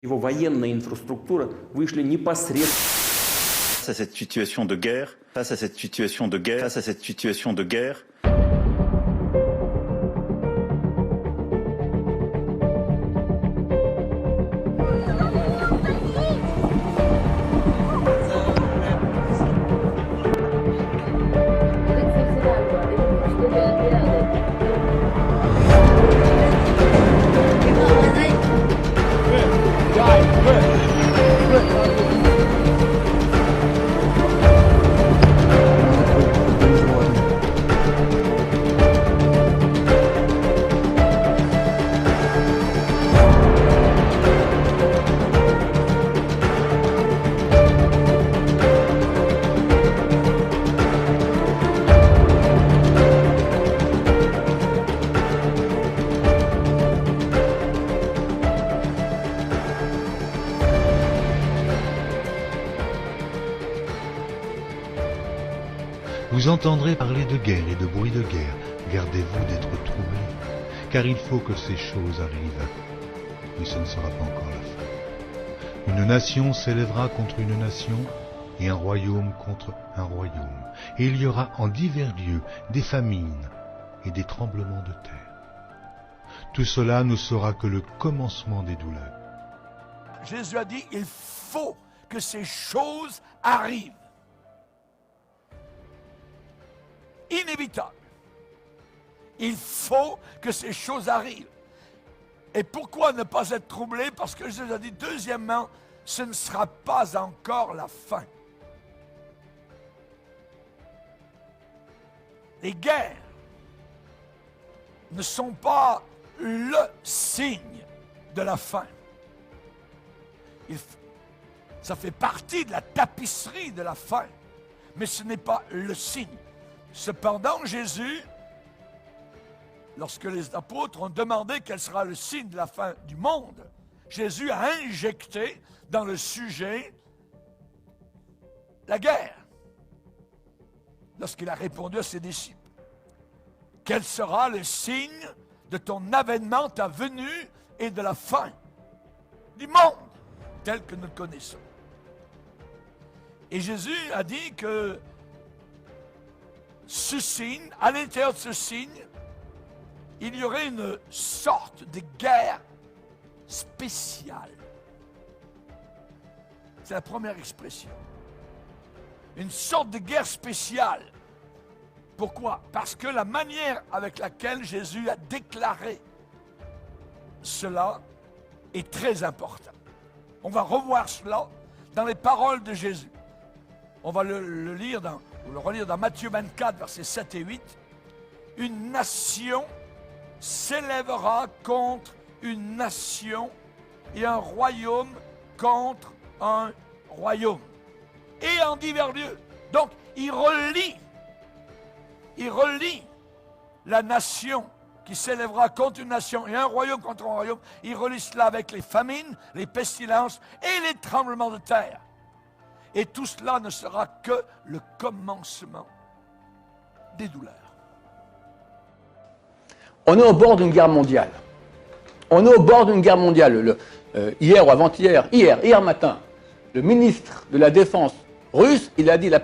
Его военная инфраструктура вышли непосредственно. Face à cette situation de guerre, face à cette situation de guerre, face à cette situation de guerre. Vous entendrez parler de guerre et de bruit de guerre. Gardez-vous d'être troublés, car il faut que ces choses arrivent. Mais ce ne sera pas encore la fin. Une nation s'élèvera contre une nation, et un royaume contre un royaume. Et il y aura en divers lieux des famines et des tremblements de terre. Tout cela ne sera que le commencement des douleurs. Jésus a dit, il faut que ces choses arrivent. Inévitable. Il faut que ces choses arrivent. Et pourquoi ne pas être troublé? Parce que Jésus a dit, deuxièmement, ce ne sera pas encore la fin. Les guerres ne sont pas le signe de la fin. Ça fait partie de la tapisserie de la fin, mais ce n'est pas le signe. Cependant, Jésus, lorsque les apôtres ont demandé quel sera le signe de la fin du monde, Jésus a injecté dans le sujet la guerre. Lorsqu'il a répondu à ses disciples, quel sera le signe de ton avènement, ta venue et de la fin du monde tel que nous le connaissons? Et Jésus a dit que ce signe, à l'intérieur de ce signe, il y aurait une sorte de guerre spéciale. C'est la première expression. Une sorte de guerre spéciale. Pourquoi? Parce que la manière avec laquelle Jésus a déclaré cela est très importante. On va revoir cela dans les paroles de Jésus. On va le lire ou le relire dans Matthieu 24, versets 7 et 8. Une nation s'élèvera contre une nation et un royaume contre un royaume. Et en divers lieux. Donc, il relie la nation qui s'élèvera contre une nation et un royaume contre un royaume. Il relie cela avec les famines, les pestilences et les tremblements de terre. Et tout cela ne sera que le commencement des douleurs. On est au bord d'une guerre mondiale. On est au bord d'une guerre mondiale. Hier ou avant-hier, hier matin, le ministre de la Défense russe, il a dit la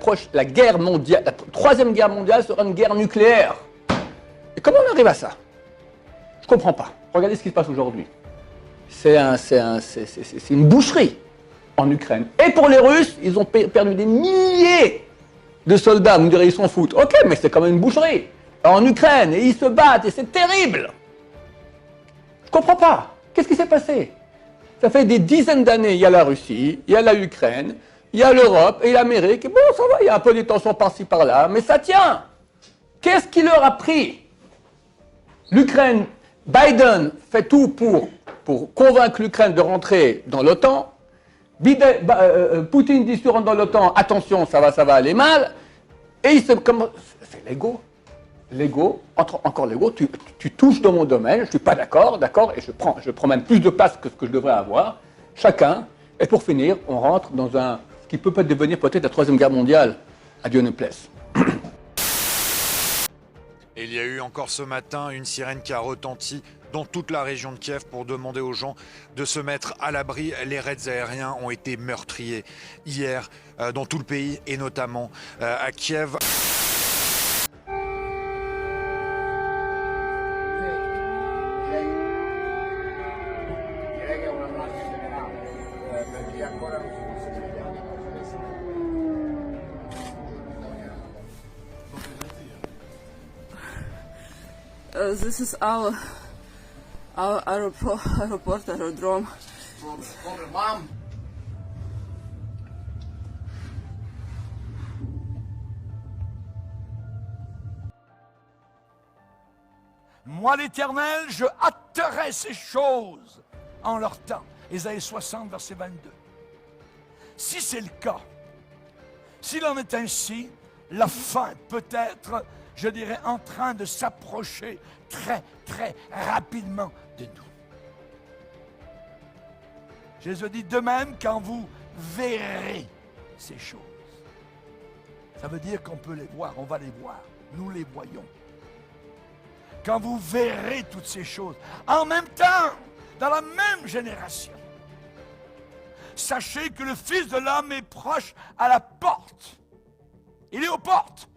guerre mondiale, la troisième guerre mondiale sera une guerre nucléaire. Et comment on arrive à ça? Je ne comprends pas. Regardez ce qui se passe aujourd'hui. C'est une boucherie en Ukraine. Et pour les Russes, ils ont perdu des milliers de soldats. Vous me direz, ils s'en foutent. Ok, mais c'est quand même une boucherie. En Ukraine, et ils se battent, et c'est terrible. Je ne comprends pas. Qu'est-ce qui s'est passé? Ça fait des dizaines d'années, il y a la Russie, il y a la Ukraine, il y a l'Europe et l'Amérique. Et bon, ça va, il y a un peu des tensions par-ci par-là, mais ça tient. Qu'est-ce qui leur a pris? L'Ukraine, Biden fait tout pour convaincre l'Ukraine de rentrer dans l'OTAN. Poutine dit si tu rentres dans l'OTAN, attention, ça va aller mal. Et il se commence. C'est l'ego. L'ego, encore l'ego, tu touches dans mon domaine, je ne suis pas d'accord, et je prends même plus de place que ce que je devrais avoir. Chacun. Et pour finir, on rentre dans ce qui peut devenir peut-être la Troisième Guerre mondiale. À Dieu ne plaise. Et il y a eu encore ce matin une sirène qui a retenti dans toute la région de Kiev pour demander aux gens de se mettre à l'abri. Les raids aériens ont été meurtriers hier dans tout le pays et notamment à Kiev. This is our aerodrome. Moi, l'Éternel, je hâterai ces choses en leur temps. Ésaïe 60, verset 22. Si c'est le cas, s'il en est ainsi, la fin peut être, je dirais, en train de s'approcher très, très rapidement de nous. Jésus dit de même quand vous verrez ces choses. Ça veut dire qu'on peut les voir, on va les voir, nous les voyons. Quand vous verrez toutes ces choses, en même temps, dans la même génération, sachez que le Fils de l'homme est proche à la porte. Il est aux portes.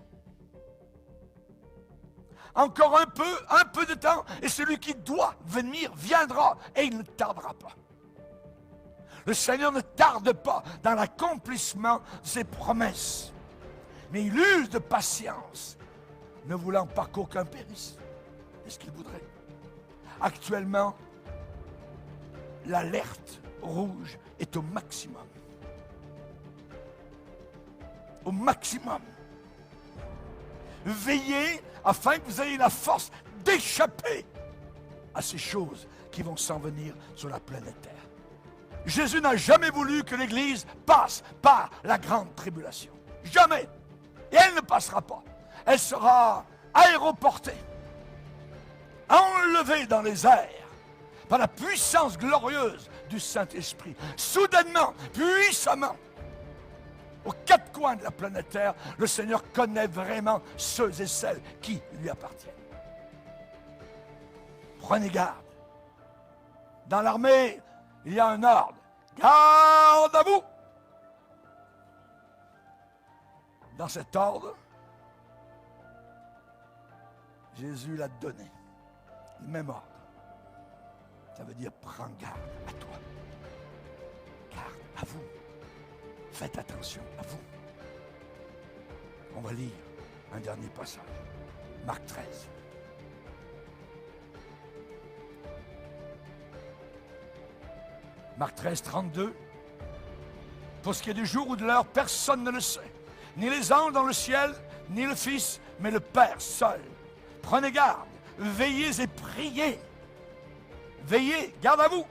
Encore un peu de temps, et celui qui doit venir viendra, et il ne tardera pas. Le Seigneur ne tarde pas dans l'accomplissement de ses promesses, mais il use de patience, ne voulant pas qu'aucun périsse. C'est ce qu'il voudrait. Actuellement, l'alerte rouge est au maximum. Au maximum. Veillez afin que vous ayez la force d'échapper à ces choses qui vont s'en venir sur la planète Terre. Jésus n'a jamais voulu que l'Église passe par la grande tribulation. Jamais. Et elle ne passera pas. Elle sera aéroportée, enlevée dans les airs par la puissance glorieuse du Saint-Esprit. Soudainement, puissamment, aux quatre coins de la planète Terre, le Seigneur connaît vraiment ceux et celles qui lui appartiennent. Prenez garde. Dans l'armée, il y a un ordre. Garde à vous! Dans cet ordre, Jésus l'a donné. Le même ordre. Ça veut dire prends garde à toi. Garde à vous. Faites attention à vous. On va lire un dernier passage. Marc 13. Marc 13, 32. Pour ce qui est du jour ou de l'heure, personne ne le sait. Ni les anges dans le ciel, ni le Fils, mais le Père seul. Prenez garde, veillez et priez. Veillez, garde à vous.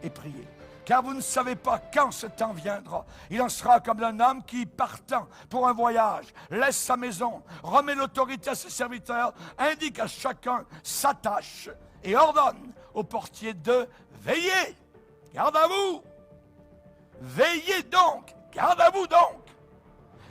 Et priez. Car vous ne savez pas quand ce temps viendra. Il en sera comme un homme qui, partant pour un voyage, laisse sa maison, remet l'autorité à ses serviteurs, indique à chacun sa tâche et ordonne au portier de veiller. Garde à vous. Veillez donc. Garde à vous donc.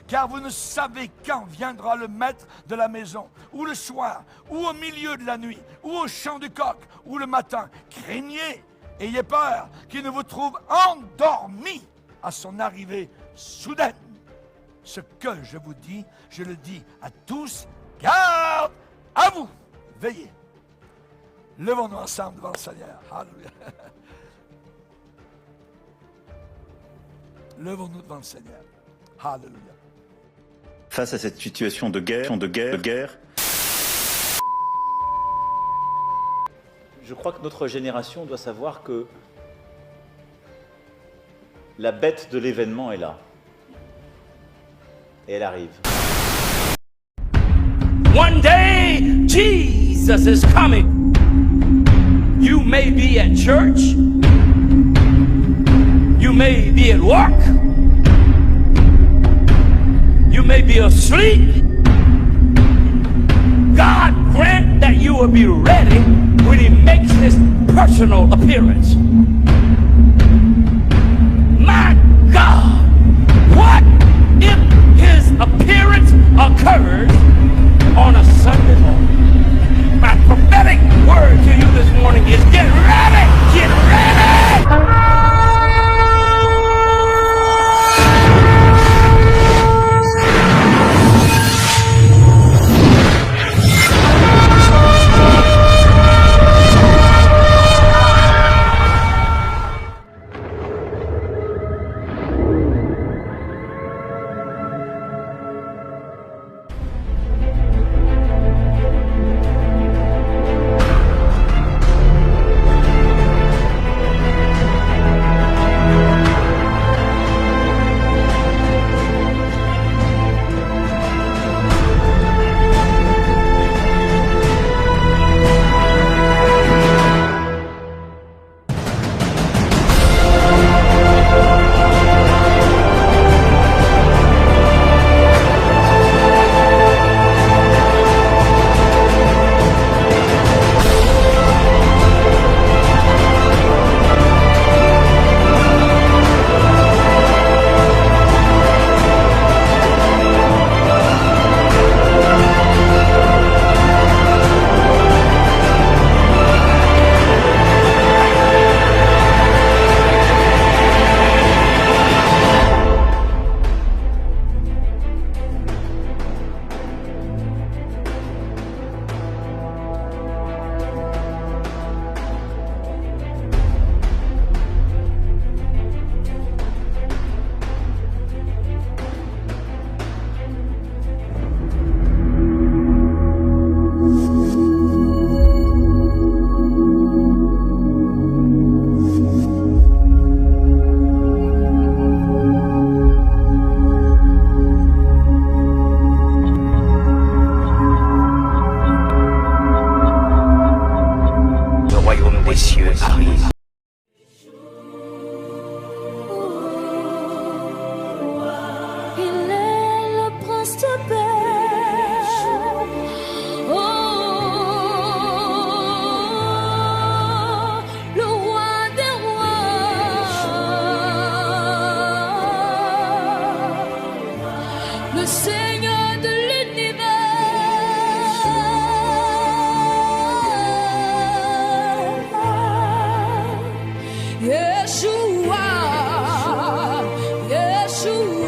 Car vous ne savez quand viendra le maître de la maison, ou le soir, ou au milieu de la nuit, ou au chant du coq, ou le matin. Craignez. Ayez peur qu'il ne vous trouve endormi à son arrivée soudaine. Ce que je vous dis, je le dis à tous, garde à vous, veillez. Levons-nous ensemble devant le Seigneur. Alléluia. Levons-nous devant le Seigneur. Alléluia. Face à cette situation de guerre, je crois que notre génération doit savoir que La bête de l'événement est là. Et elle arrive. One day, Jesus is coming. You may be at church. You may be at work. You may be asleep. God grant that you will be ready when He makes His personal appearance. My God, what if His appearance occurs on a Sunday morning? My prophetic word to you this morning is get ready! Get ready! le Seigneur de l'univers. Yeshua, Yeshua.